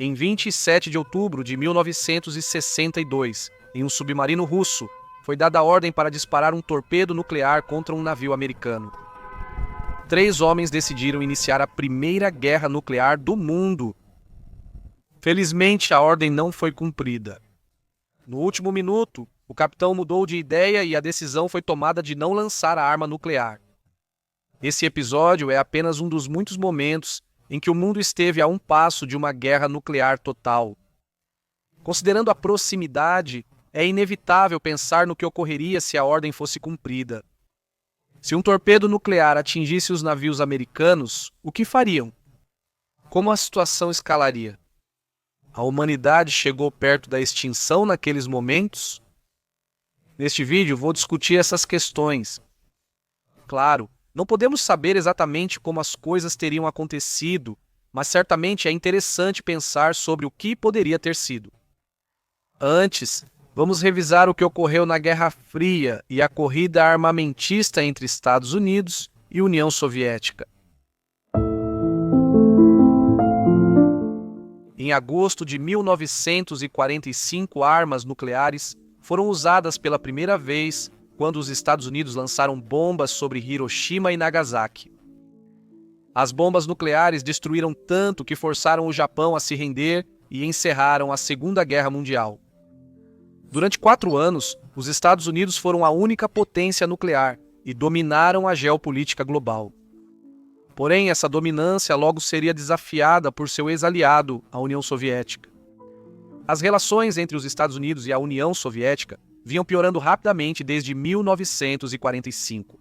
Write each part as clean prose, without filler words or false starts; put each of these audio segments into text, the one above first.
Em 27 de outubro de 1962, em um submarino russo, foi dada a ordem para disparar um torpedo nuclear contra um navio americano. 3 homens decidiram iniciar a primeira guerra nuclear do mundo. Felizmente, a ordem não foi cumprida. No último minuto, o capitão mudou de ideia e a decisão foi tomada de não lançar a arma nuclear. Esse episódio é apenas um dos muitos momentos em que o mundo esteve a um passo de uma guerra nuclear total. Considerando a proximidade, é inevitável pensar no que ocorreria se a ordem fosse cumprida. Se um torpedo nuclear atingisse os navios americanos, o que fariam? Como a situação escalaria? A humanidade chegou perto da extinção naqueles momentos? Neste vídeo vou discutir essas questões. Claro, não podemos saber exatamente como as coisas teriam acontecido, mas certamente é interessante pensar sobre o que poderia ter sido. Antes, vamos revisar o que ocorreu na Guerra Fria e a corrida armamentista entre Estados Unidos e União Soviética. Em agosto de 1945, armas nucleares foram usadas pela primeira vez quando os Estados Unidos lançaram bombas sobre Hiroshima e Nagasaki. As bombas nucleares destruíram tanto que forçaram o Japão a se render e encerraram a Segunda Guerra Mundial. Durante 4 anos, os Estados Unidos foram a única potência nuclear e dominaram a geopolítica global. Porém, essa dominância logo seria desafiada por seu ex-aliado, a União Soviética. As relações entre os Estados Unidos e a União Soviética vinham piorando rapidamente desde 1945.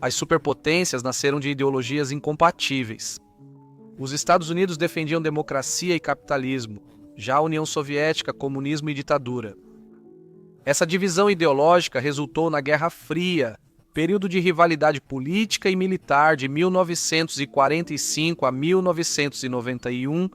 As superpotências nasceram de ideologias incompatíveis. Os Estados Unidos defendiam democracia e capitalismo, já a União Soviética, comunismo e ditadura. Essa divisão ideológica resultou na Guerra Fria, período de rivalidade política e militar de 1945 a 1991.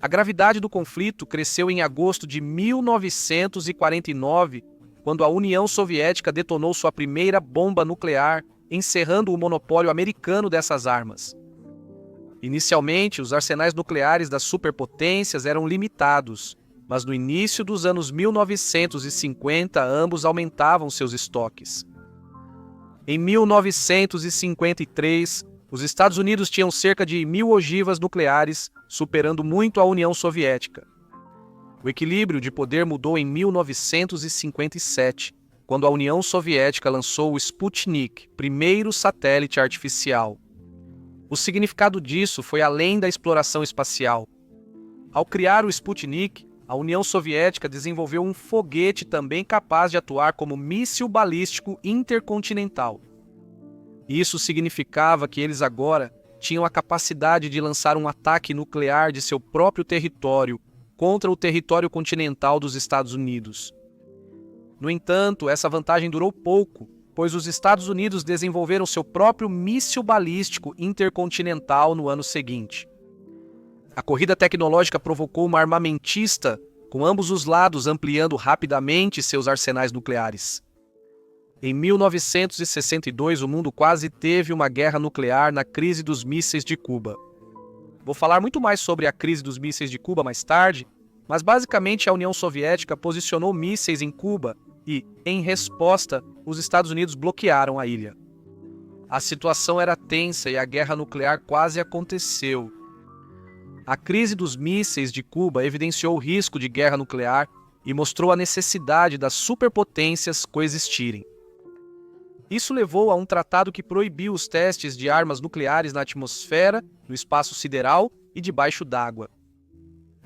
A gravidade do conflito cresceu em agosto de 1949, quando a União Soviética detonou sua primeira bomba nuclear, encerrando o monopólio americano dessas armas. Inicialmente, os arsenais nucleares das superpotências eram limitados, mas no início dos anos 1950, ambos aumentavam seus estoques. Em 1953, os Estados Unidos tinham cerca de 1.000 ogivas nucleares, superando muito a União Soviética. O equilíbrio de poder mudou em 1957, quando a União Soviética lançou o Sputnik, primeiro satélite artificial. O significado disso foi além da exploração espacial. Ao criar o Sputnik, a União Soviética desenvolveu um foguete também capaz de atuar como míssil balístico intercontinental. Isso significava que eles agora tinham a capacidade de lançar um ataque nuclear de seu próprio território contra o território continental dos Estados Unidos. No entanto, essa vantagem durou pouco, pois os Estados Unidos desenvolveram seu próprio míssil balístico intercontinental no ano seguinte. A corrida tecnológica provocou uma armamentista, com ambos os lados ampliando rapidamente seus arsenais nucleares. Em 1962, o mundo quase teve uma guerra nuclear na crise dos mísseis de Cuba. Vou falar muito mais sobre a crise dos mísseis de Cuba mais tarde, mas basicamente a União Soviética posicionou mísseis em Cuba e, em resposta, os Estados Unidos bloquearam a ilha. A situação era tensa e a guerra nuclear quase aconteceu. A crise dos mísseis de Cuba evidenciou o risco de guerra nuclear e mostrou a necessidade das superpotências coexistirem. Isso levou a um tratado que proibiu os testes de armas nucleares na atmosfera, no espaço sideral e debaixo d'água.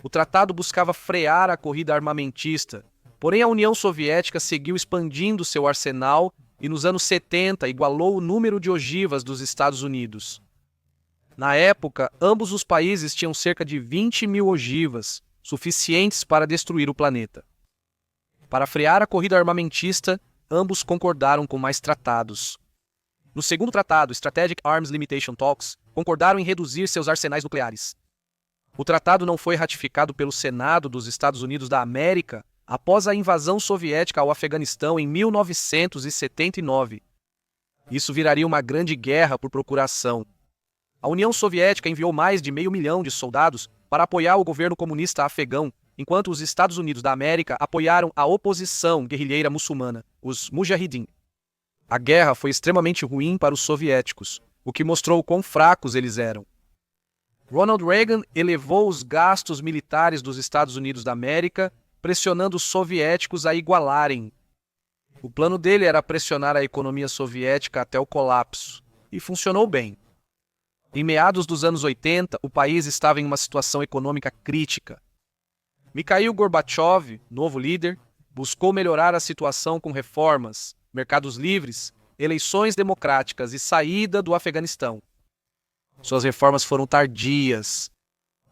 O tratado buscava frear a corrida armamentista, porém a União Soviética seguiu expandindo seu arsenal e nos anos 70 igualou o número de ogivas dos Estados Unidos. Na época, ambos os países tinham cerca de 20.000 ogivas, suficientes para destruir o planeta. Para frear a corrida armamentista, ambos concordaram com mais tratados. No segundo tratado, Strategic Arms Limitation Talks, concordaram em reduzir seus arsenais nucleares. O tratado não foi ratificado pelo Senado dos Estados Unidos da América após a invasão soviética ao Afeganistão em 1979. Isso viraria uma grande guerra por procuração. A União Soviética enviou mais de 500 mil de soldados para apoiar o governo comunista afegão, enquanto os Estados Unidos da América apoiaram a oposição guerrilheira muçulmana, os Mujahideen. A guerra foi extremamente ruim para os soviéticos, o que mostrou quão fracos eles eram. Ronald Reagan elevou os gastos militares dos Estados Unidos da América, pressionando os soviéticos a igualarem. O plano dele era pressionar a economia soviética até o colapso, e funcionou bem. Em meados dos anos 80, o país estava em uma situação econômica crítica. Mikhail Gorbachev, novo líder, buscou melhorar a situação com reformas, mercados livres, eleições democráticas e saída do Afeganistão. Suas reformas foram tardias.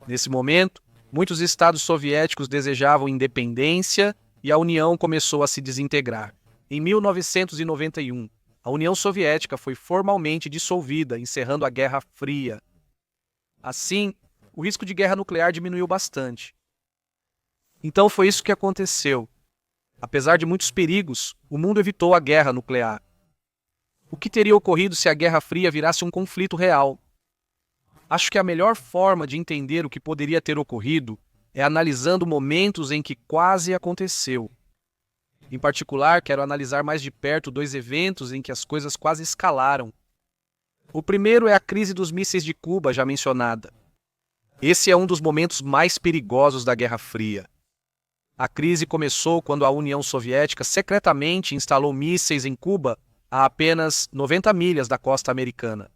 Nesse momento, muitos estados soviéticos desejavam independência e a União começou a se desintegrar. Em 1991, a União Soviética foi formalmente dissolvida, encerrando a Guerra Fria. Assim, o risco de guerra nuclear diminuiu bastante. Então foi isso que aconteceu. Apesar de muitos perigos, o mundo evitou a guerra nuclear. O que teria ocorrido se a Guerra Fria virasse um conflito real? Acho que a melhor forma de entender o que poderia ter ocorrido é analisando momentos em que quase aconteceu. Em particular, quero analisar mais de perto dois eventos em que as coisas quase escalaram. O primeiro é a crise dos mísseis de Cuba, já mencionada. Esse é um dos momentos mais perigosos da Guerra Fria. A crise começou quando a União Soviética secretamente instalou mísseis em Cuba a apenas 90 milhas da costa americana.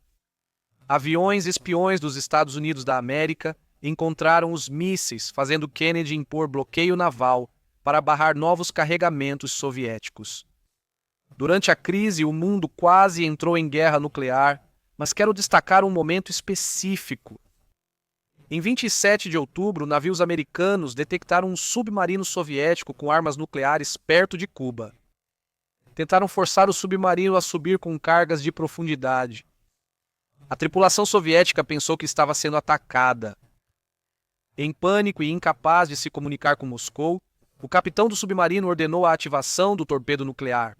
Aviões espiões dos Estados Unidos da América encontraram os mísseis, fazendo Kennedy impor bloqueio naval para barrar novos carregamentos soviéticos. Durante a crise, o mundo quase entrou em guerra nuclear, mas quero destacar um momento específico. Em 27 de outubro, navios americanos detectaram um submarino soviético com armas nucleares perto de Cuba. Tentaram forçar o submarino a subir com cargas de profundidade. A tripulação soviética pensou que estava sendo atacada. Em pânico e incapaz de se comunicar com Moscou, o capitão do submarino ordenou a ativação do torpedo nuclear.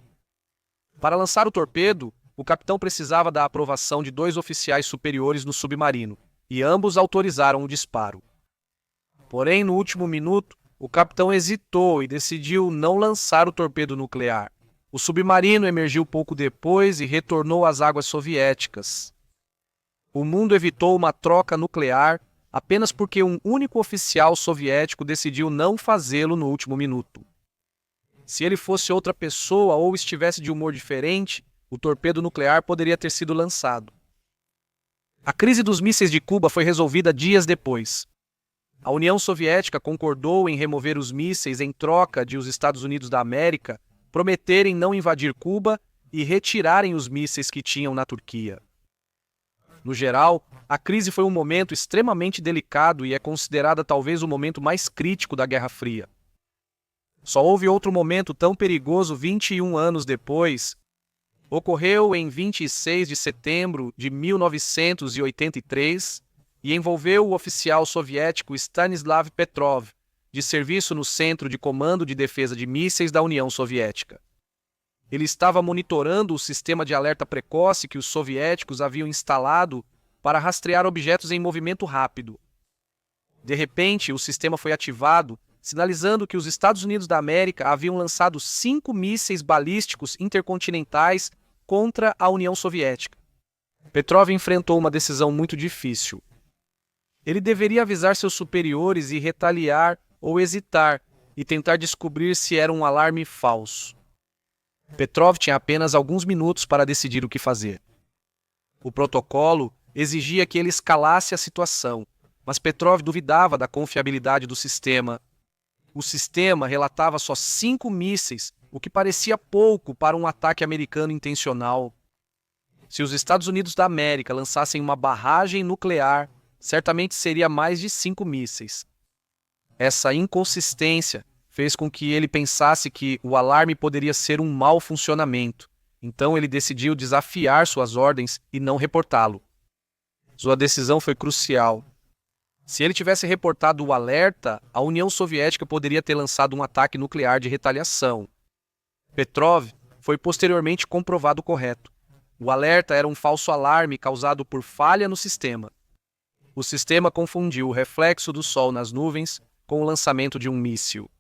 Para lançar o torpedo, o capitão precisava da aprovação de 2 oficiais superiores no submarino, e ambos autorizaram o disparo. Porém, no último minuto, o capitão hesitou e decidiu não lançar o torpedo nuclear. O submarino emergiu pouco depois e retornou às águas soviéticas. O mundo evitou uma troca nuclear apenas porque um único oficial soviético decidiu não fazê-lo no último minuto. Se ele fosse outra pessoa ou estivesse de humor diferente, o torpedo nuclear poderia ter sido lançado. A crise dos mísseis de Cuba foi resolvida dias depois. A União Soviética concordou em remover os mísseis em troca de os Estados Unidos da América prometerem não invadir Cuba e retirarem os mísseis que tinham na Turquia. No geral, a crise foi um momento extremamente delicado e é considerada talvez o momento mais crítico da Guerra Fria. Só houve outro momento tão perigoso 21 anos depois. Ocorreu em 26 de setembro de 1983 e envolveu o oficial soviético Stanislav Petrov, de serviço no Centro de Comando de Defesa de Mísseis da União Soviética. Ele estava monitorando o sistema de alerta precoce que os soviéticos haviam instalado para rastrear objetos em movimento rápido. De repente, o sistema foi ativado, sinalizando que os Estados Unidos da América haviam lançado 5 mísseis balísticos intercontinentais contra a União Soviética. Petrov enfrentou uma decisão muito difícil. Ele deveria avisar seus superiores e retaliar ou hesitar e tentar descobrir se era um alarme falso. Petrov tinha apenas alguns minutos para decidir o que fazer. O protocolo exigia que ele escalasse a situação, mas Petrov duvidava da confiabilidade do sistema. O sistema relatava só 5 mísseis, o que parecia pouco para um ataque americano intencional. Se os Estados Unidos da América lançassem uma barragem nuclear, certamente seria mais de 5 mísseis. Essa inconsistência fez com que ele pensasse que o alarme poderia ser um mau funcionamento. Então ele decidiu desafiar suas ordens e não reportá-lo. Sua decisão foi crucial. Se ele tivesse reportado o alerta, a União Soviética poderia ter lançado um ataque nuclear de retaliação. Petrov foi posteriormente comprovado correto. O alerta era um falso alarme causado por falha no sistema. O sistema confundiu o reflexo do Sol nas nuvens com o lançamento de um míssil.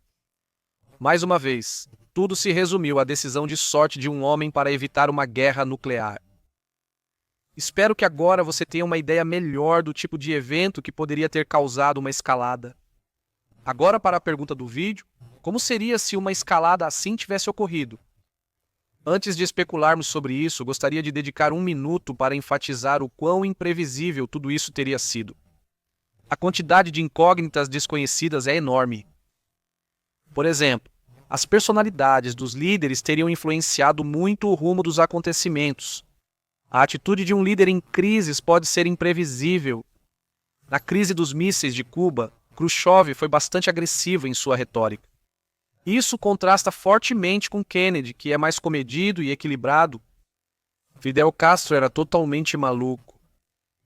Mais uma vez, tudo se resumiu à decisão de sorte de um homem para evitar uma guerra nuclear. Espero que agora você tenha uma ideia melhor do tipo de evento que poderia ter causado uma escalada. Agora para a pergunta do vídeo, como seria se uma escalada assim tivesse ocorrido? Antes de especularmos sobre isso, gostaria de dedicar um minuto para enfatizar o quão imprevisível tudo isso teria sido. A quantidade de incógnitas desconhecidas é enorme. Por exemplo, as personalidades dos líderes teriam influenciado muito o rumo dos acontecimentos. A atitude de um líder em crises pode ser imprevisível. Na crise dos mísseis de Cuba, Khrushchev foi bastante agressivo em sua retórica. Isso contrasta fortemente com Kennedy, que é mais comedido e equilibrado. Fidel Castro era totalmente maluco.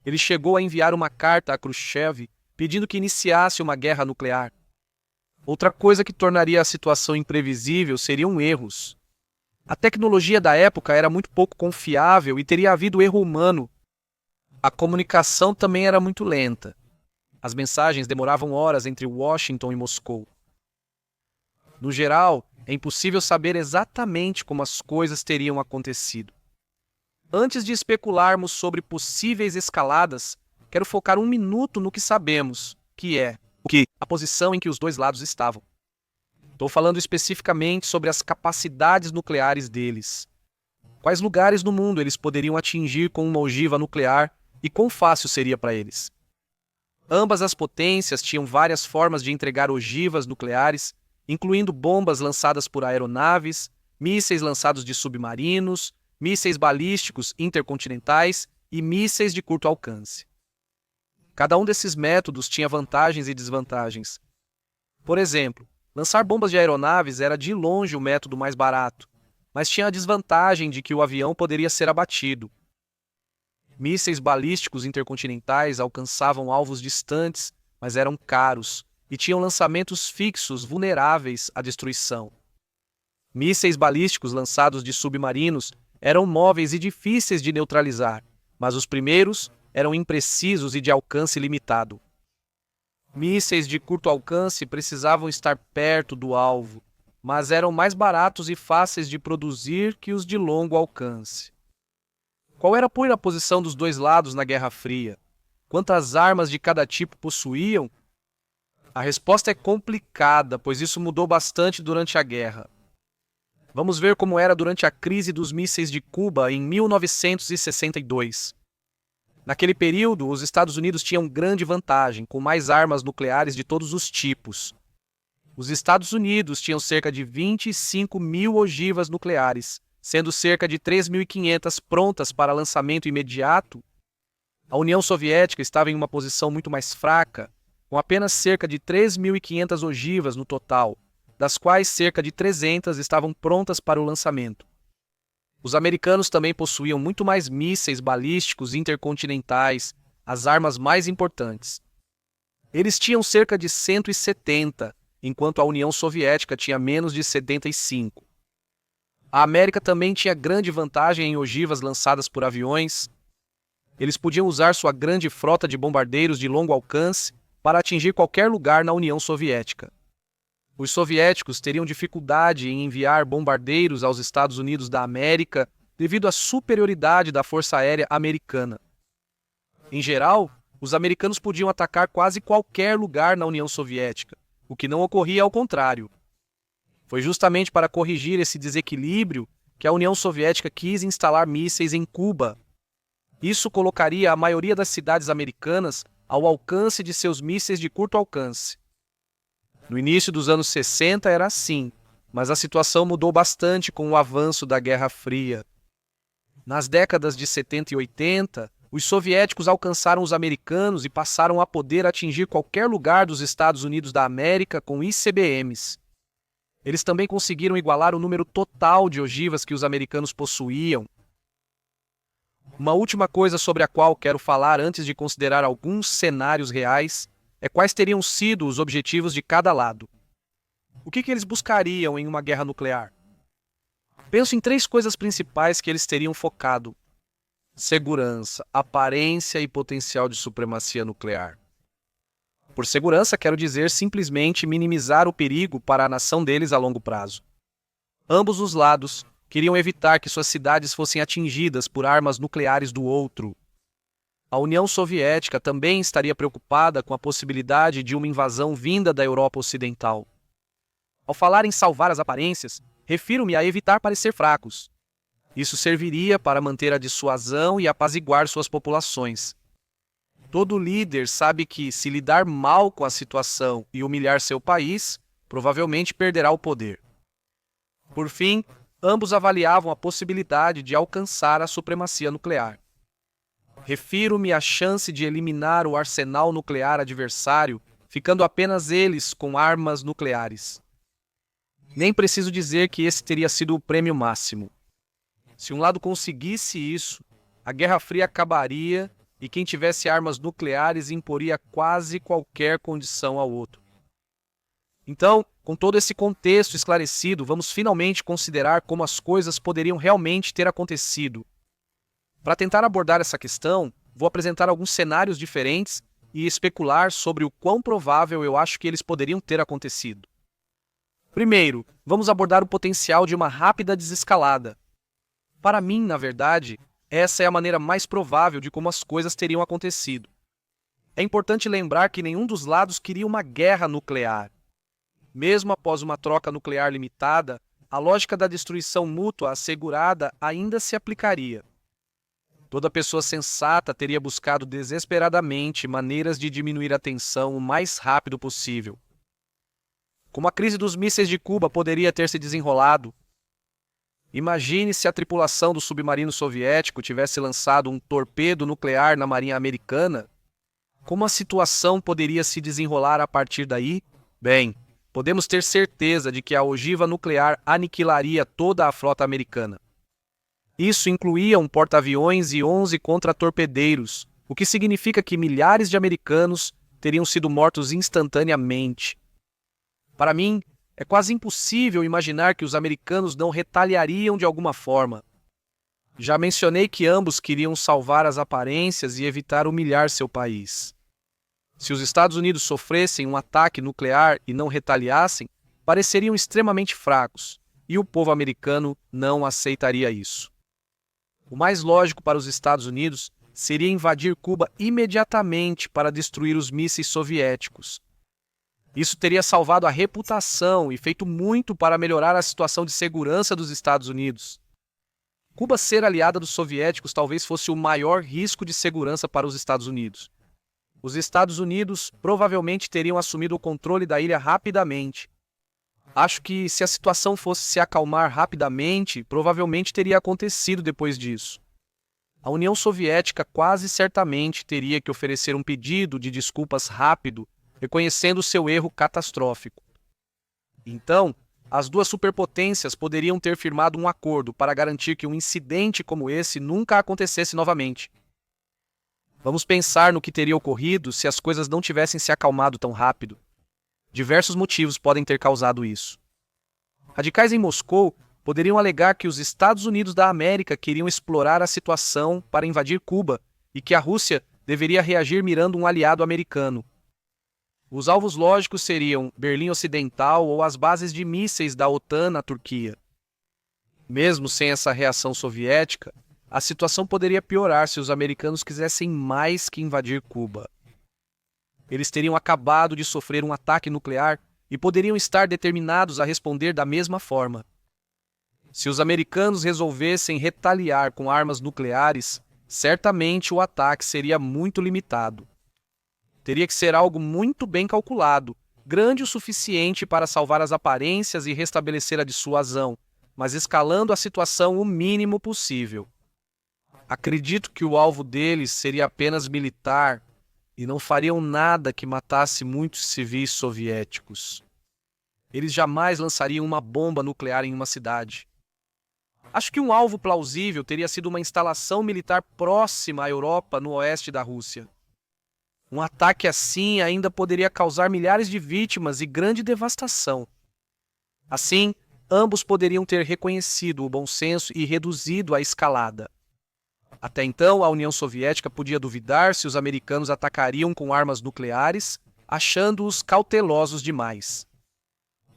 Ele chegou a enviar uma carta a Khrushchev pedindo que iniciasse uma guerra nuclear. Outra coisa que tornaria a situação imprevisível seriam erros. A tecnologia da época era muito pouco confiável e teria havido erro humano. A comunicação também era muito lenta. As mensagens demoravam horas entre Washington e Moscou. No geral, é impossível saber exatamente como as coisas teriam acontecido. Antes de especularmos sobre possíveis escaladas, quero focar um minuto no que sabemos, que é a posição em que os dois lados estavam. Estou falando especificamente sobre as capacidades nucleares deles. Quais lugares no mundo eles poderiam atingir com uma ogiva nuclear e quão fácil seria para eles? Ambas as potências tinham várias formas de entregar ogivas nucleares, incluindo bombas lançadas por aeronaves, mísseis lançados de submarinos, mísseis balísticos intercontinentais e mísseis de curto alcance. Cada um desses métodos tinha vantagens e desvantagens. Por exemplo, lançar bombas de aeronaves era de longe o método mais barato, mas tinha a desvantagem de que o avião poderia ser abatido. Mísseis balísticos intercontinentais alcançavam alvos distantes, mas eram caros e tinham lançamentos fixos vulneráveis à destruição. Mísseis balísticos lançados de submarinos eram móveis e difíceis de neutralizar, mas os primeiros eram imprecisos e de alcance limitado. Mísseis de curto alcance precisavam estar perto do alvo, mas eram mais baratos e fáceis de produzir que os de longo alcance. Qual era a posição dos dois lados na Guerra Fria? Quantas armas de cada tipo possuíam? A resposta é complicada, pois isso mudou bastante durante a guerra. Vamos ver como era durante a crise dos mísseis de Cuba em 1962. Naquele período, os Estados Unidos tinham grande vantagem, com mais armas nucleares de todos os tipos. Os Estados Unidos tinham cerca de 25 mil ogivas nucleares, sendo cerca de 3.500 prontas para lançamento imediato. A União Soviética estava em uma posição muito mais fraca, com apenas cerca de 3.500 ogivas no total, das quais cerca de 300 estavam prontas para o lançamento. Os americanos também possuíam muito mais mísseis balísticos intercontinentais, as armas mais importantes. Eles tinham cerca de 170, enquanto a União Soviética tinha menos de 75. A América também tinha grande vantagem em ogivas lançadas por aviões. Eles podiam usar sua grande frota de bombardeiros de longo alcance para atingir qualquer lugar na União Soviética. Os soviéticos teriam dificuldade em enviar bombardeiros aos Estados Unidos da América devido à superioridade da Força Aérea Americana. Em geral, os americanos podiam atacar quase qualquer lugar na União Soviética, o que não ocorria ao contrário. Foi justamente para corrigir esse desequilíbrio que a União Soviética quis instalar mísseis em Cuba. Isso colocaria a maioria das cidades americanas ao alcance de seus mísseis de curto alcance. No início dos anos 60 era assim, mas a situação mudou bastante com o avanço da Guerra Fria. Nas décadas de 70 e 80, os soviéticos alcançaram os americanos e passaram a poder atingir qualquer lugar dos Estados Unidos da América com ICBMs. Eles também conseguiram igualar o número total de ogivas que os americanos possuíam. Uma última coisa sobre a qual quero falar antes de considerar alguns cenários reais é quais teriam sido os objetivos de cada lado. O que eles buscariam em uma guerra nuclear? Penso em 3 coisas principais que eles teriam focado. Segurança, aparência e potencial de supremacia nuclear. Por segurança, quero dizer simplesmente minimizar o perigo para a nação deles a longo prazo. Ambos os lados queriam evitar que suas cidades fossem atingidas por armas nucleares do outro. A União Soviética também estaria preocupada com a possibilidade de uma invasão vinda da Europa Ocidental. Ao falar em salvar as aparências, refiro-me a evitar parecer fracos. Isso serviria para manter a dissuasão e apaziguar suas populações. Todo líder sabe que, se lidar mal com a situação e humilhar seu país, provavelmente perderá o poder. Por fim, ambos avaliavam a possibilidade de alcançar a supremacia nuclear. Refiro-me à chance de eliminar o arsenal nuclear adversário, ficando apenas eles com armas nucleares. Nem preciso dizer que esse teria sido o prêmio máximo. Se um lado conseguisse isso, a Guerra Fria acabaria e quem tivesse armas nucleares imporia quase qualquer condição ao outro. Então, com todo esse contexto esclarecido, vamos finalmente considerar como as coisas poderiam realmente ter acontecido. Para tentar abordar essa questão, vou apresentar alguns cenários diferentes e especular sobre o quão provável eu acho que eles poderiam ter acontecido. Primeiro, vamos abordar o potencial de uma rápida desescalada. Para mim, na verdade, essa é a maneira mais provável de como as coisas teriam acontecido. É importante lembrar que nenhum dos lados queria uma guerra nuclear. Mesmo após uma troca nuclear limitada, a lógica da destruição mútua assegurada ainda se aplicaria. Toda pessoa sensata teria buscado desesperadamente maneiras de diminuir a tensão o mais rápido possível. Como a crise dos mísseis de Cuba poderia ter se desenrolado? Imagine se a tripulação do submarino soviético tivesse lançado um torpedo nuclear na marinha americana. Como a situação poderia se desenrolar a partir daí? Bem, podemos ter certeza de que a ogiva nuclear aniquilaria toda a frota americana. Isso incluía um porta-aviões e 11 contra-torpedeiros, o que significa que milhares de americanos teriam sido mortos instantaneamente. Para mim, é quase impossível imaginar que os americanos não retaliariam de alguma forma. Já mencionei que ambos queriam salvar as aparências e evitar humilhar seu país. Se os Estados Unidos sofressem um ataque nuclear e não retaliassem, pareceriam extremamente fracos, e o povo americano não aceitaria isso. O mais lógico para os Estados Unidos seria invadir Cuba imediatamente para destruir os mísseis soviéticos. Isso teria salvado a reputação e feito muito para melhorar a situação de segurança dos Estados Unidos. Cuba ser aliada dos soviéticos talvez fosse o maior risco de segurança para os Estados Unidos. Os Estados Unidos provavelmente teriam assumido o controle da ilha rapidamente. Acho que se a situação fosse se acalmar rapidamente, provavelmente teria acontecido depois disso. A União Soviética quase certamente teria que oferecer um pedido de desculpas rápido, reconhecendo seu erro catastrófico. Então, as duas superpotências poderiam ter firmado um acordo para garantir que um incidente como esse nunca acontecesse novamente. Vamos pensar no que teria ocorrido se as coisas não tivessem se acalmado tão rápido. Diversos motivos podem ter causado isso. Radicais em Moscou poderiam alegar que os Estados Unidos da América queriam explorar a situação para invadir Cuba e que a Rússia deveria reagir mirando um aliado americano. Os alvos lógicos seriam Berlim Ocidental ou as bases de mísseis da OTAN na Turquia. Mesmo sem essa reação soviética, a situação poderia piorar se os americanos quisessem mais que invadir Cuba. Eles teriam acabado de sofrer um ataque nuclear e poderiam estar determinados a responder da mesma forma. Se os americanos resolvessem retaliar com armas nucleares, certamente o ataque seria muito limitado. Teria que ser algo muito bem calculado, grande o suficiente para salvar as aparências e restabelecer a dissuasão, mas escalando a situação o mínimo possível. Acredito que o alvo deles seria apenas militar e não fariam nada que matasse muitos civis soviéticos. Eles jamais lançariam uma bomba nuclear em uma cidade. Acho que um alvo plausível teria sido uma instalação militar próxima à Europa no oeste da Rússia. Um ataque assim ainda poderia causar milhares de vítimas e grande devastação. Assim, ambos poderiam ter reconhecido o bom senso e reduzido a escalada. Até então, a União Soviética podia duvidar se os americanos atacariam com armas nucleares, achando-os cautelosos demais.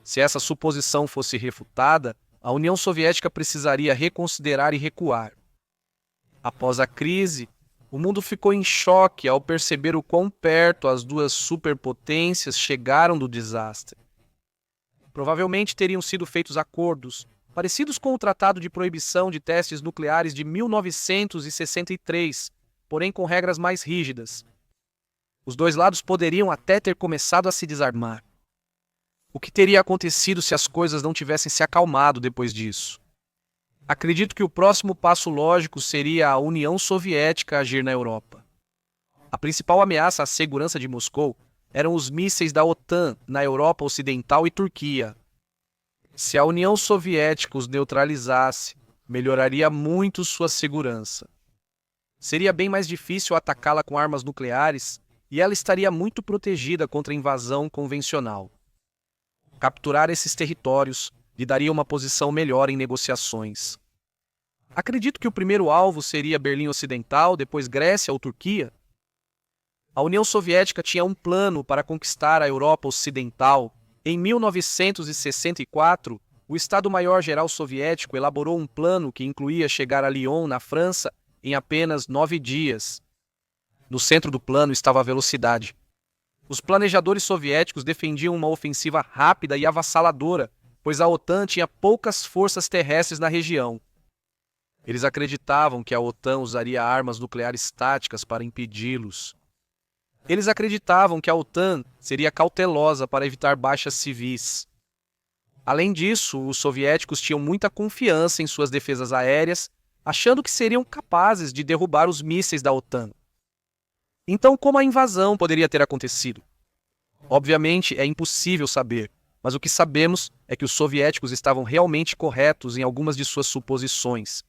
Se essa suposição fosse refutada, a União Soviética precisaria reconsiderar e recuar. Após a crise, o mundo ficou em choque ao perceber o quão perto as duas superpotências chegaram do desastre. Provavelmente teriam sido feitos acordos, parecidos com o Tratado de Proibição de Testes Nucleares de 1963, porém com regras mais rígidas. Os dois lados poderiam até ter começado a se desarmar. O que teria acontecido se as coisas não tivessem se acalmado depois disso? Acredito que o próximo passo lógico seria a União Soviética agir na Europa. A principal ameaça à segurança de Moscou eram os mísseis da OTAN na Europa Ocidental e Turquia. Se a União Soviética os neutralizasse, melhoraria muito sua segurança. Seria bem mais difícil atacá-la com armas nucleares e ela estaria muito protegida contra a invasão convencional. Capturar esses territórios lhe daria uma posição melhor em negociações. Acredito que o primeiro alvo seria Berlim Ocidental, depois Grécia ou Turquia. A União Soviética tinha um plano para conquistar a Europa Ocidental. Em 1964, o Estado-Maior-Geral Soviético elaborou um plano que incluía chegar a Lyon, na França, em apenas 9 dias. No centro do plano estava a velocidade. Os planejadores soviéticos defendiam uma ofensiva rápida e avassaladora, pois a OTAN tinha poucas forças terrestres na região. Eles acreditavam que a OTAN usaria armas nucleares táticas para impedi-los. Eles acreditavam que a OTAN seria cautelosa para evitar baixas civis. Além disso, os soviéticos tinham muita confiança em suas defesas aéreas, achando que seriam capazes de derrubar os mísseis da OTAN. Então, como a invasão poderia ter acontecido? Obviamente, é impossível saber, mas o que sabemos é que os soviéticos estavam realmente corretos em algumas de suas suposições.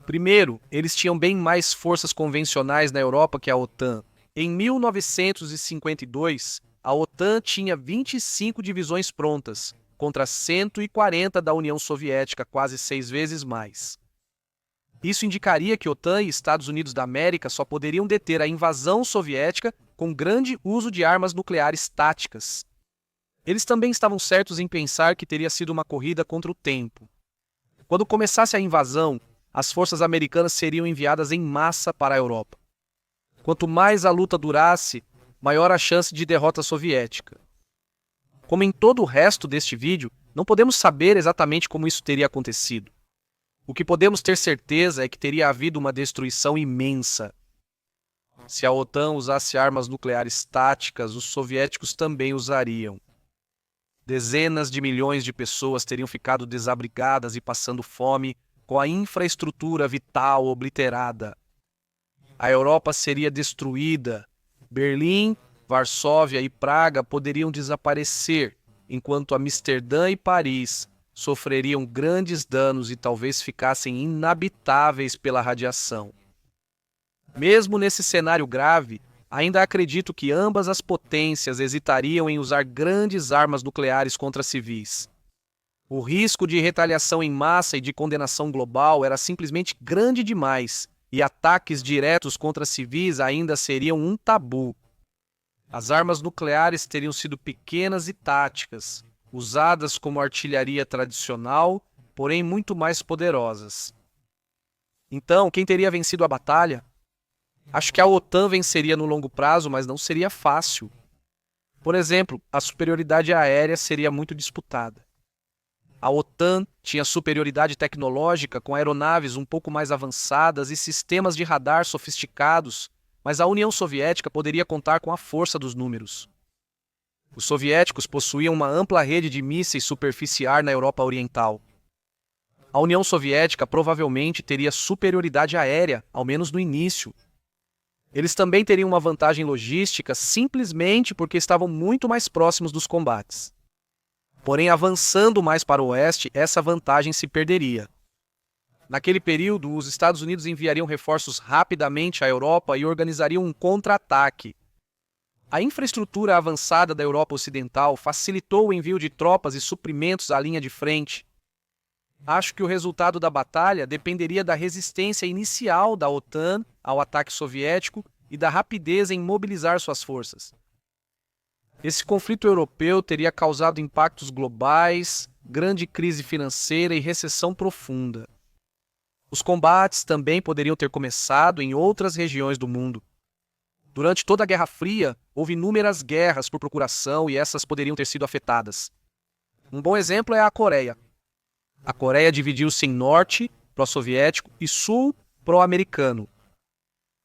Primeiro, eles tinham bem mais forças convencionais na Europa que a OTAN. Em 1952, a OTAN tinha 25 divisões prontas, contra 140 da União Soviética, quase 6 vezes mais. Isso indicaria que OTAN e Estados Unidos da América só poderiam deter a invasão soviética com grande uso de armas nucleares táticas. Eles também estavam certos em pensar que teria sido uma corrida contra o tempo. Quando começasse a invasão, as forças americanas seriam enviadas em massa para a Europa. Quanto mais a luta durasse, maior a chance de derrota soviética. Como em todo o resto deste vídeo, não podemos saber exatamente como isso teria acontecido. O que podemos ter certeza é que teria havido uma destruição imensa. Se a OTAN usasse armas nucleares táticas, os soviéticos também usariam. Dezenas de milhões de pessoas teriam ficado desabrigadas e passando fome, com a infraestrutura vital obliterada. A Europa seria destruída. Berlim, Varsóvia e Praga poderiam desaparecer, enquanto Amsterdã e Paris sofreriam grandes danos e talvez ficassem inabitáveis pela radiação. Mesmo nesse cenário grave, ainda acredito que ambas as potências hesitariam em usar grandes armas nucleares contra civis. O risco de retaliação em massa e de condenação global era simplesmente grande demais, e ataques diretos contra civis ainda seriam um tabu. As armas nucleares teriam sido pequenas e táticas, usadas como artilharia tradicional, porém muito mais poderosas. Então, quem teria vencido a batalha? Acho que a OTAN venceria no longo prazo, mas não seria fácil. Por exemplo, a superioridade aérea seria muito disputada. A OTAN tinha superioridade tecnológica com aeronaves um pouco mais avançadas e sistemas de radar sofisticados, mas a União Soviética poderia contar com a força dos números. Os soviéticos possuíam uma ampla rede de mísseis superficiais na Europa Oriental. A União Soviética provavelmente teria superioridade aérea, ao menos no início. Eles também teriam uma vantagem logística simplesmente porque estavam muito mais próximos dos combates. Porém, avançando mais para o oeste, essa vantagem se perderia. Naquele período, os Estados Unidos enviariam reforços rapidamente à Europa e organizariam um contra-ataque. A infraestrutura avançada da Europa Ocidental facilitou o envio de tropas e suprimentos à linha de frente. Acho que o resultado da batalha dependeria da resistência inicial da OTAN ao ataque soviético e da rapidez em mobilizar suas forças. Esse conflito europeu teria causado impactos globais, grande crise financeira e recessão profunda. Os combates também poderiam ter começado em outras regiões do mundo. Durante toda a Guerra Fria, houve inúmeras guerras por procuração e essas poderiam ter sido afetadas. Um bom exemplo é a Coreia. A Coreia dividiu-se em norte, pró-soviético, e sul, pró-americano.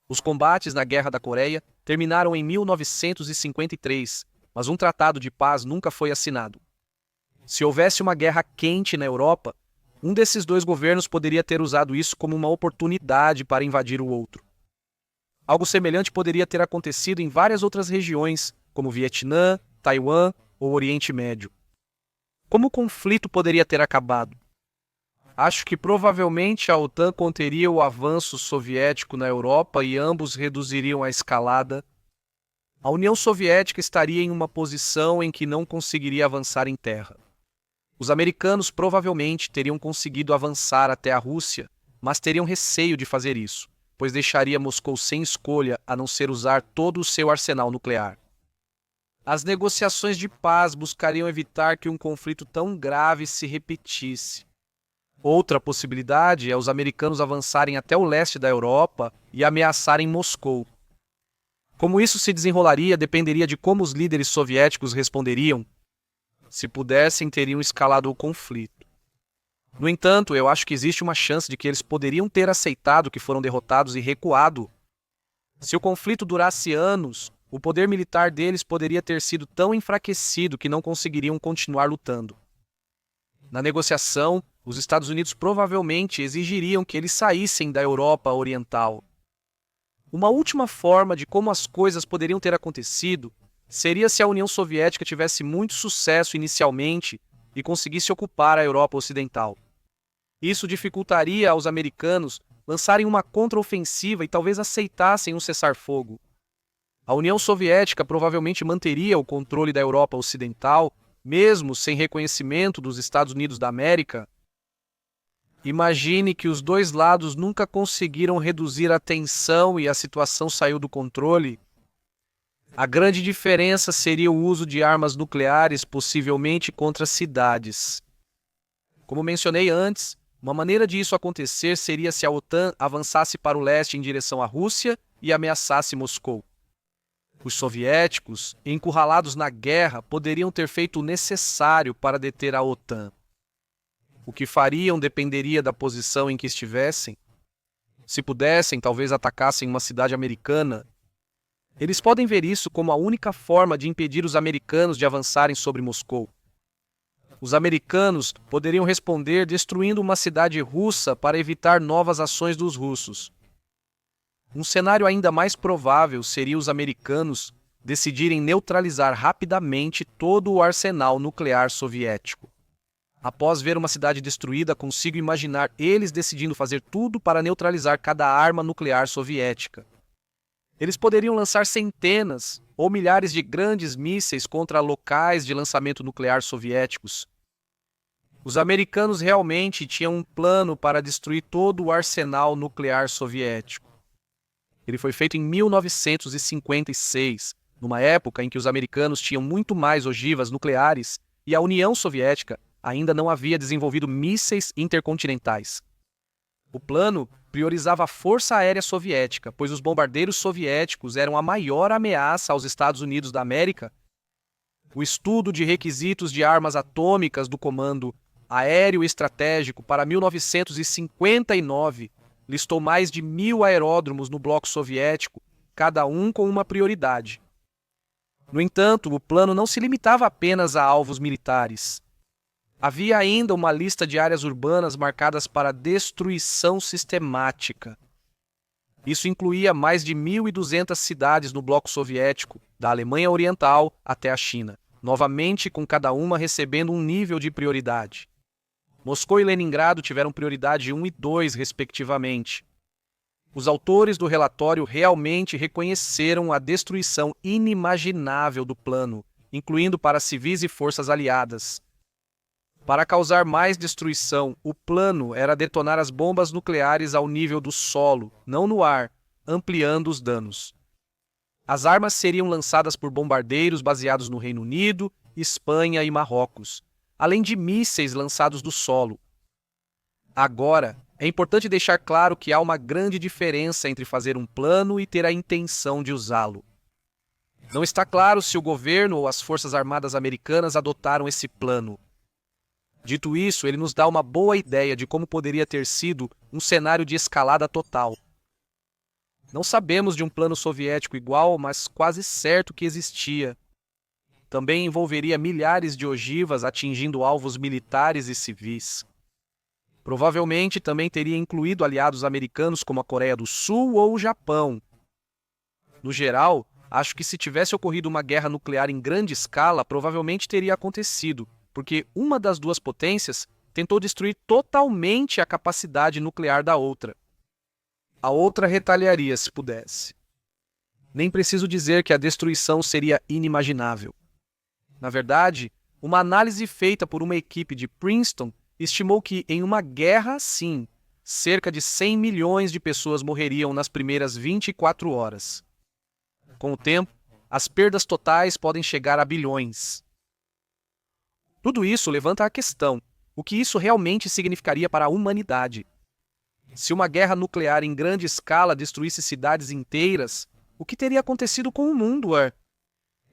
Os combates na Guerra da Coreia terminaram em 1953, mas um tratado de paz nunca foi assinado. Se houvesse uma guerra quente na Europa, um desses dois governos poderia ter usado isso como uma oportunidade para invadir o outro. Algo semelhante poderia ter acontecido em várias outras regiões, como Vietnã, Taiwan ou Oriente Médio. Como o conflito poderia ter acabado? Acho que provavelmente a OTAN conteria o avanço soviético na Europa e ambos reduziriam a escalada. A União Soviética estaria em uma posição em que não conseguiria avançar em terra. Os americanos provavelmente teriam conseguido avançar até a Rússia, mas teriam receio de fazer isso, pois deixaria Moscou sem escolha a não ser usar todo o seu arsenal nuclear. As negociações de paz buscariam evitar que um conflito tão grave se repetisse. Outra possibilidade é os americanos avançarem até o leste da Europa e ameaçarem Moscou. Como isso se desenrolaria dependeria de como os líderes soviéticos responderiam. Se pudessem, teriam escalado o conflito. No entanto, eu acho que existe uma chance de que eles poderiam ter aceitado que foram derrotados e recuado. Se o conflito durasse anos, o poder militar deles poderia ter sido tão enfraquecido que não conseguiriam continuar lutando. Na negociação, os Estados Unidos provavelmente exigiriam que eles saíssem da Europa Oriental. Uma última forma de como as coisas poderiam ter acontecido seria se a União Soviética tivesse muito sucesso inicialmente e conseguisse ocupar a Europa Ocidental. Isso dificultaria aos americanos lançarem uma contraofensiva e talvez aceitassem um cessar-fogo. A União Soviética provavelmente manteria o controle da Europa Ocidental, mesmo sem reconhecimento dos Estados Unidos da América. Imagine que os dois lados nunca conseguiram reduzir a tensão e a situação saiu do controle. A grande diferença seria o uso de armas nucleares, possivelmente contra cidades. Como mencionei antes, uma maneira de isso acontecer seria se a OTAN avançasse para o leste em direção à Rússia e ameaçasse Moscou. Os soviéticos, encurralados na guerra, poderiam ter feito o necessário para deter a OTAN. O que fariam dependeria da posição em que estivessem. Se pudessem, talvez atacassem uma cidade americana. Eles podem ver isso como a única forma de impedir os americanos de avançarem sobre Moscou. Os americanos poderiam responder destruindo uma cidade russa para evitar novas ações dos russos. Um cenário ainda mais provável seria os americanos decidirem neutralizar rapidamente todo o arsenal nuclear soviético. Após ver uma cidade destruída, consigo imaginar eles decidindo fazer tudo para neutralizar cada arma nuclear soviética. Eles poderiam lançar centenas ou milhares de grandes mísseis contra locais de lançamento nuclear soviéticos. Os americanos realmente tinham um plano para destruir todo o arsenal nuclear soviético. Ele foi feito em 1956, numa época em que os americanos tinham muito mais ogivas nucleares e a União Soviética ainda não havia desenvolvido mísseis intercontinentais. O plano priorizava a Força Aérea Soviética, pois os bombardeiros soviéticos eram a maior ameaça aos Estados Unidos da América. O estudo de requisitos de armas atômicas do Comando Aéreo Estratégico para 1959 listou mais de 1.000 aeródromos no bloco soviético, cada um com uma prioridade. No entanto, o plano não se limitava apenas a alvos militares. Havia ainda uma lista de áreas urbanas marcadas para destruição sistemática. Isso incluía mais de 1.200 cidades no bloco soviético, da Alemanha Oriental até a China, novamente com cada uma recebendo um nível de prioridade. Moscou e Leningrado tiveram prioridade 1 e 2, respectivamente. Os autores do relatório realmente reconheceram a destruição inimaginável do plano, incluindo para civis e forças aliadas. Para causar mais destruição, o plano era detonar as bombas nucleares ao nível do solo, não no ar, ampliando os danos. As armas seriam lançadas por bombardeiros baseados no Reino Unido, Espanha e Marrocos, além de mísseis lançados do solo. Agora, é importante deixar claro que há uma grande diferença entre fazer um plano e ter a intenção de usá-lo. Não está claro se o governo ou as Forças Armadas americanas adotaram esse plano. Dito isso, ele nos dá uma boa ideia de como poderia ter sido um cenário de escalada total. Não sabemos de um plano soviético igual, mas quase certo que existia. Também envolveria milhares de ogivas atingindo alvos militares e civis. Provavelmente também teria incluído aliados americanos como a Coreia do Sul ou o Japão. No geral, acho que se tivesse ocorrido uma guerra nuclear em grande escala, provavelmente teria acontecido, porque uma das duas potências tentou destruir totalmente a capacidade nuclear da outra. A outra retaliaria se pudesse. Nem preciso dizer que a destruição seria inimaginável. Na verdade, uma análise feita por uma equipe de Princeton estimou que, em uma guerra assim, cerca de 100 milhões de pessoas morreriam nas primeiras 24 horas. Com o tempo, as perdas totais podem chegar a bilhões. Tudo isso levanta a questão: o que isso realmente significaria para a humanidade? Se uma guerra nuclear em grande escala destruísse cidades inteiras, o que teria acontecido com o mundo?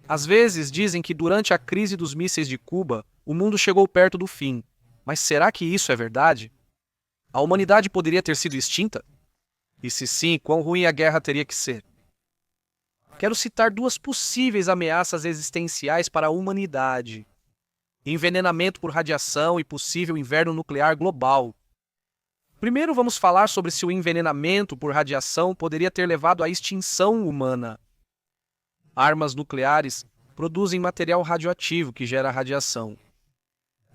Às vezes dizem que durante a crise dos mísseis de Cuba, o mundo chegou perto do fim. Mas será que isso é verdade? A humanidade poderia ter sido extinta? E se sim, quão ruim a guerra teria que ser? Quero citar duas possíveis ameaças existenciais para a humanidade: envenenamento por radiação e possível inverno nuclear global. Primeiro vamos falar sobre se o envenenamento por radiação poderia ter levado à extinção humana. Armas nucleares produzem material radioativo que gera radiação.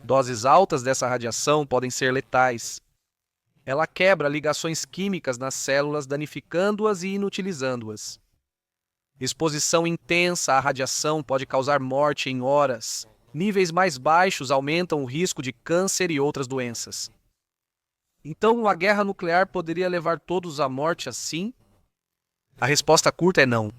Doses altas dessa radiação podem ser letais. Ela quebra ligações químicas nas células, danificando-as e inutilizando-as. Exposição intensa à radiação pode causar morte em horas. Níveis mais baixos aumentam o risco de câncer e outras doenças. Então, a guerra nuclear poderia levar todos à morte assim? A resposta curta é não.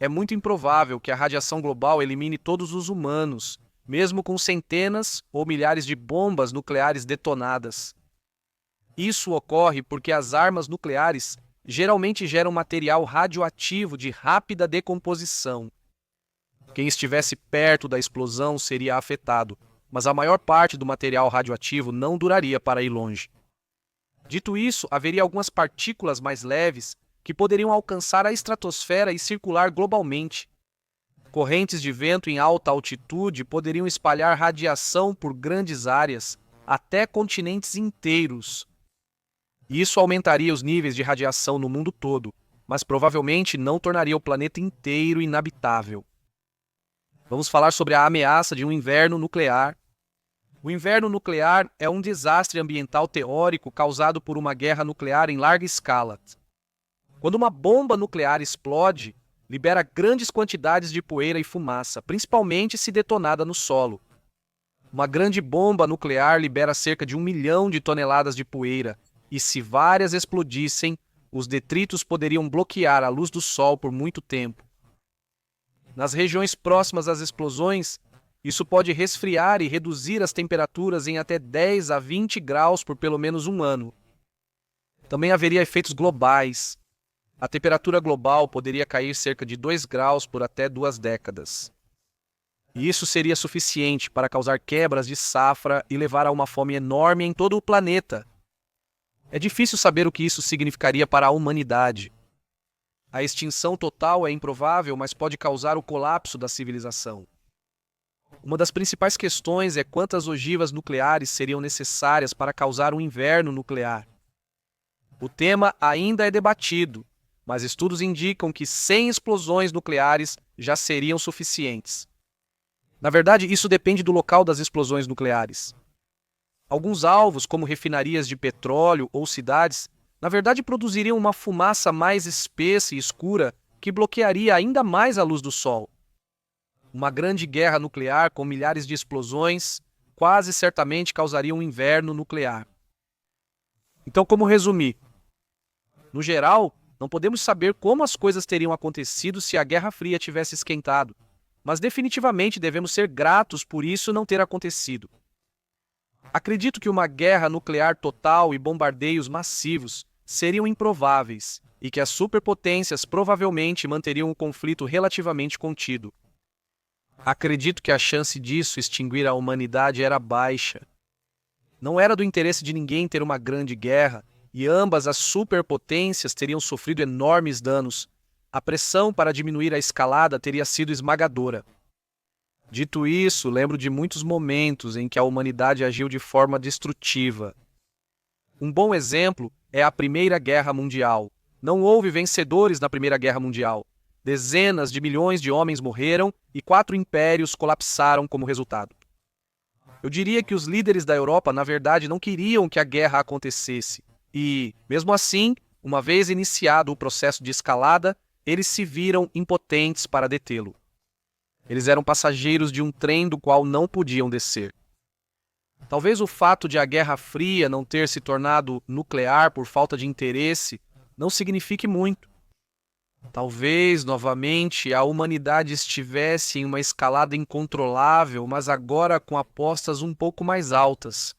É muito improvável que a radiação global elimine todos os humanos, mesmo com centenas ou milhares de bombas nucleares detonadas. Isso ocorre porque as armas nucleares geralmente geram material radioativo de rápida decomposição. Quem estivesse perto da explosão seria afetado, mas a maior parte do material radioativo não duraria para ir longe. Dito isso, haveria algumas partículas mais leves que poderiam alcançar a estratosfera e circular globalmente. Correntes de vento em alta altitude poderiam espalhar radiação por grandes áreas, até continentes inteiros. Isso aumentaria os níveis de radiação no mundo todo, mas provavelmente não tornaria o planeta inteiro inabitável. Vamos falar sobre a ameaça de um inverno nuclear. O inverno nuclear é um desastre ambiental teórico causado por uma guerra nuclear em larga escala. Quando uma bomba nuclear explode, libera grandes quantidades de poeira e fumaça, principalmente se detonada no solo. Uma grande bomba nuclear libera cerca de 1 milhão de toneladas de poeira, e se várias explodissem, os detritos poderiam bloquear a luz do sol por muito tempo. Nas regiões próximas às explosões, isso pode resfriar e reduzir as temperaturas em até 10 a 20 graus por pelo menos um ano. Também haveria efeitos globais. A temperatura global poderia cair cerca de 2 graus por até 2 décadas. E isso seria suficiente para causar quebras de safra e levar a uma fome enorme em todo o planeta. É difícil saber o que isso significaria para a humanidade. A extinção total é improvável, mas pode causar o colapso da civilização. Uma das principais questões é quantas ogivas nucleares seriam necessárias para causar um inverno nuclear. O tema ainda é debatido, mas estudos indicam que 100 explosões nucleares já seriam suficientes. Na verdade, isso depende do local das explosões nucleares. Alguns alvos, como refinarias de petróleo ou cidades, na verdade produziriam uma fumaça mais espessa e escura que bloquearia ainda mais a luz do sol. Uma grande guerra nuclear com milhares de explosões quase certamente causaria um inverno nuclear. Então, como resumir? No geral, não podemos saber como as coisas teriam acontecido se a Guerra Fria tivesse esquentado, mas definitivamente devemos ser gratos por isso não ter acontecido. Acredito que uma guerra nuclear total e bombardeios massivos seriam improváveis e que as superpotências provavelmente manteriam o conflito relativamente contido. Acredito que a chance disso extinguir a humanidade era baixa. Não era do interesse de ninguém ter uma grande guerra, e ambas as superpotências teriam sofrido enormes danos. A pressão para diminuir a escalada teria sido esmagadora. Dito isso, lembro de muitos momentos em que a humanidade agiu de forma destrutiva. Um bom exemplo é a Primeira Guerra Mundial. Não houve vencedores na Primeira Guerra Mundial. Dezenas de milhões de homens morreram e 4 impérios colapsaram como resultado. Eu diria que os líderes da Europa, na verdade, não queriam que a guerra acontecesse. E, mesmo assim, uma vez iniciado o processo de escalada, eles se viram impotentes para detê-lo. Eles eram passageiros de um trem do qual não podiam descer. Talvez o fato de a Guerra Fria não ter se tornado nuclear por falta de interesse não signifique muito. Talvez, novamente, a humanidade estivesse em uma escalada incontrolável, mas agora com apostas um pouco mais altas.